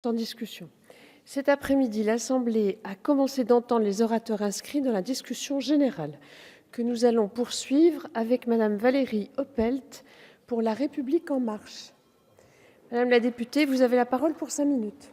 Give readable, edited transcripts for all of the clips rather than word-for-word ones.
En discussion. Cet après-midi, l'Assemblée a commencé d'entendre les orateurs inscrits dans la discussion générale, que nous allons poursuivre avec Madame Valérie Oppelt pour La République En Marche. Madame la députée, vous avez la parole pour 5 minutes.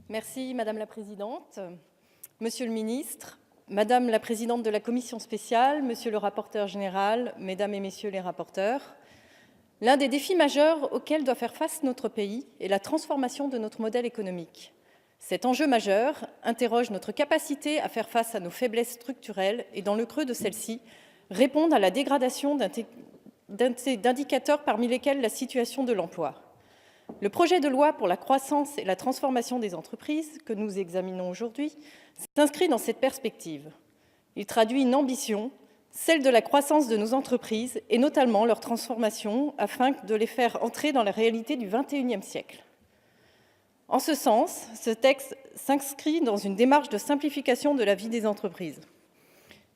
Merci Madame la Présidente, Monsieur le Ministre, Madame la Présidente de la Commission spéciale, Monsieur le rapporteur général, Mesdames et Messieurs les rapporteurs. L'un des défis majeurs auxquels doit faire face notre pays est la transformation de notre modèle économique. Cet enjeu majeur interroge notre capacité à faire face à nos faiblesses structurelles et, dans le creux de celles-ci, répondre à la dégradation d'indicateurs parmi lesquels la situation de l'emploi. Le projet de loi pour la croissance et la transformation des entreprises que nous examinons aujourd'hui s'inscrit dans cette perspective. Il traduit une ambition, celle de la croissance de nos entreprises et notamment leur transformation afin de les faire entrer dans la réalité du XXIe siècle. En ce sens, ce texte s'inscrit dans une démarche de simplification de la vie des entreprises.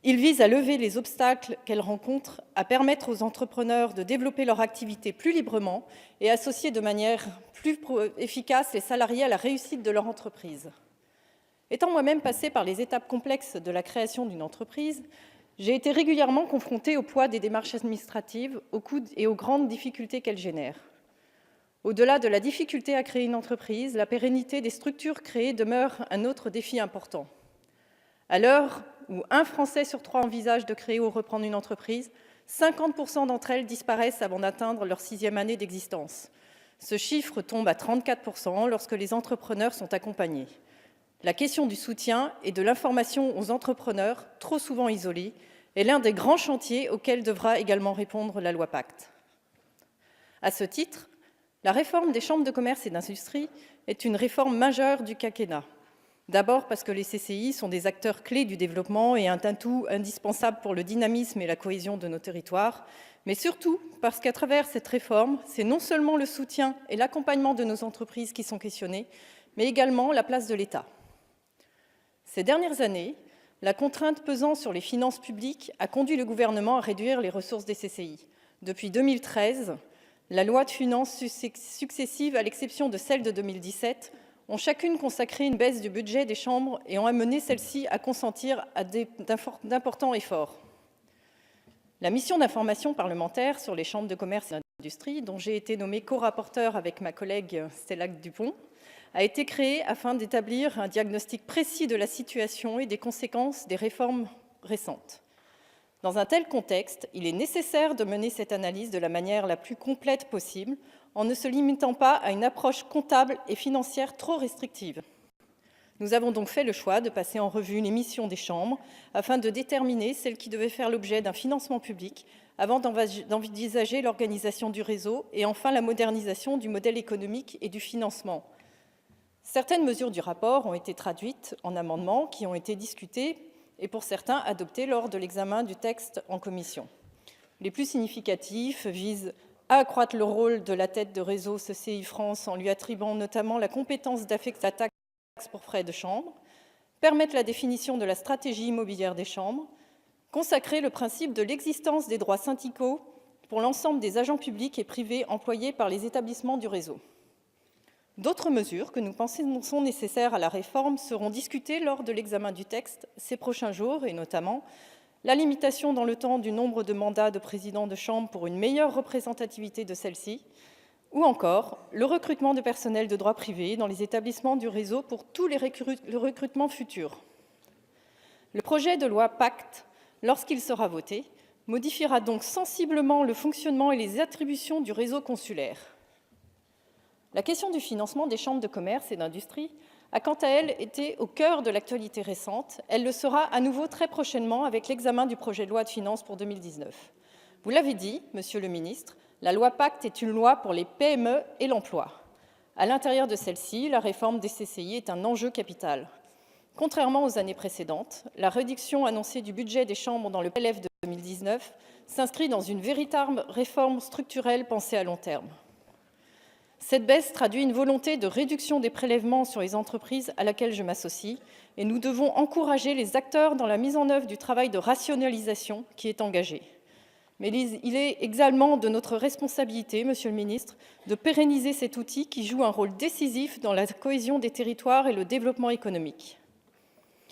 Il vise à lever les obstacles qu'elles rencontrent, à permettre aux entrepreneurs de développer leur activité plus librement et associer de manière plus efficace les salariés à la réussite de leur entreprise. Étant moi-même passée par les étapes complexes de la création d'une entreprise, j'ai été régulièrement confrontée au poids des démarches administratives, aux coûts et aux grandes difficultés qu'elles génèrent. Au-delà de la difficulté à créer une entreprise, la pérennité des structures créées demeure un autre défi important. À l'heure où 1 Français sur 3 envisage de créer ou reprendre une entreprise, 50% d'entre elles disparaissent avant d'atteindre leur 6e année d'existence. Ce chiffre tombe à 34% lorsque les entrepreneurs sont accompagnés. La question du soutien et de l'information aux entrepreneurs, trop souvent isolés, est l'un des grands chantiers auxquels devra également répondre la loi Pacte. À ce titre, la réforme des chambres de commerce et d'industrie est une réforme majeure du quinquennat. D'abord parce que les CCI sont des acteurs clés du développement et un atout indispensable pour le dynamisme et la cohésion de nos territoires, mais surtout parce qu'à travers cette réforme, c'est non seulement le soutien et l'accompagnement de nos entreprises qui sont questionnés, mais également la place de l'État. Ces dernières années, la contrainte pesant sur les finances publiques a conduit le gouvernement à réduire les ressources des CCI. Depuis 2013, la loi de finances successives, à l'exception de celle de 2017, ont chacune consacré une baisse du budget des chambres et ont amené celles-ci à consentir à d'importants efforts. La mission d'information parlementaire sur les chambres de commerce et d'industrie, dont j'ai été nommée co-rapporteure avec ma collègue Stella Dupont, a été créée afin d'établir un diagnostic précis de la situation et des conséquences des réformes récentes. Dans un tel contexte, il est nécessaire de mener cette analyse de la manière la plus complète possible, en ne se limitant pas à une approche comptable et financière trop restrictive. Nous avons donc fait le choix de passer en revue les missions des chambres afin de déterminer celles qui devaient faire l'objet d'un financement public avant d'envisager l'organisation du réseau et enfin la modernisation du modèle économique et du financement. Certaines mesures du rapport ont été traduites en amendements qui ont été discutés et pour certains adoptés lors de l'examen du texte en commission. Les plus significatifs visent à accroître le rôle de la tête de réseau CCI France en lui attribuant notamment la compétence d'affecter la taxe pour frais de chambre, permettre la définition de la stratégie immobilière des chambres, consacrer le principe de l'existence des droits syndicaux pour l'ensemble des agents publics et privés employés par les établissements du réseau. D'autres mesures que nous pensons sont nécessaires à la réforme seront discutées lors de l'examen du texte ces prochains jours, et notamment la limitation dans le temps du nombre de mandats de président de chambre pour une meilleure représentativité de celle-ci, ou encore le recrutement de personnel de droit privé dans les établissements du réseau pour tous les recrutements futurs. Le projet de loi Pacte, lorsqu'il sera voté, modifiera donc sensiblement le fonctionnement et les attributions du réseau consulaire. La question du financement des chambres de commerce et d'industrie a quant à elle été au cœur de l'actualité récente. Elle le sera à nouveau très prochainement avec l'examen du projet de loi de finances pour 2019. Vous l'avez dit, Monsieur le Ministre, la loi Pacte est une loi pour les PME et l'emploi. À l'intérieur de celle-ci, la réforme des CCI est un enjeu capital. Contrairement aux années précédentes, la réduction annoncée du budget des chambres dans le PLF de 2019 s'inscrit dans une véritable réforme structurelle pensée à long terme. Cette baisse traduit une volonté de réduction des prélèvements sur les entreprises à laquelle je m'associe, et nous devons encourager les acteurs dans la mise en œuvre du travail de rationalisation qui est engagé. Mais il est également de notre responsabilité, Monsieur le Ministre, de pérenniser cet outil qui joue un rôle décisif dans la cohésion des territoires et le développement économique.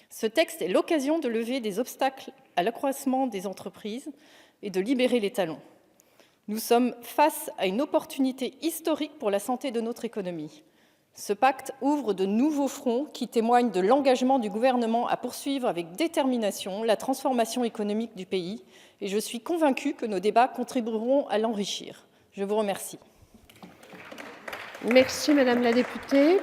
Ce texte est l'occasion de lever des obstacles à l'accroissement des entreprises et de libérer les talents. Nous sommes face à une opportunité historique pour la santé de notre économie. Ce pacte ouvre de nouveaux fronts qui témoignent de l'engagement du gouvernement à poursuivre avec détermination la transformation économique du pays, et je suis convaincue que nos débats contribueront à l'enrichir. Je vous remercie. Merci Madame la députée.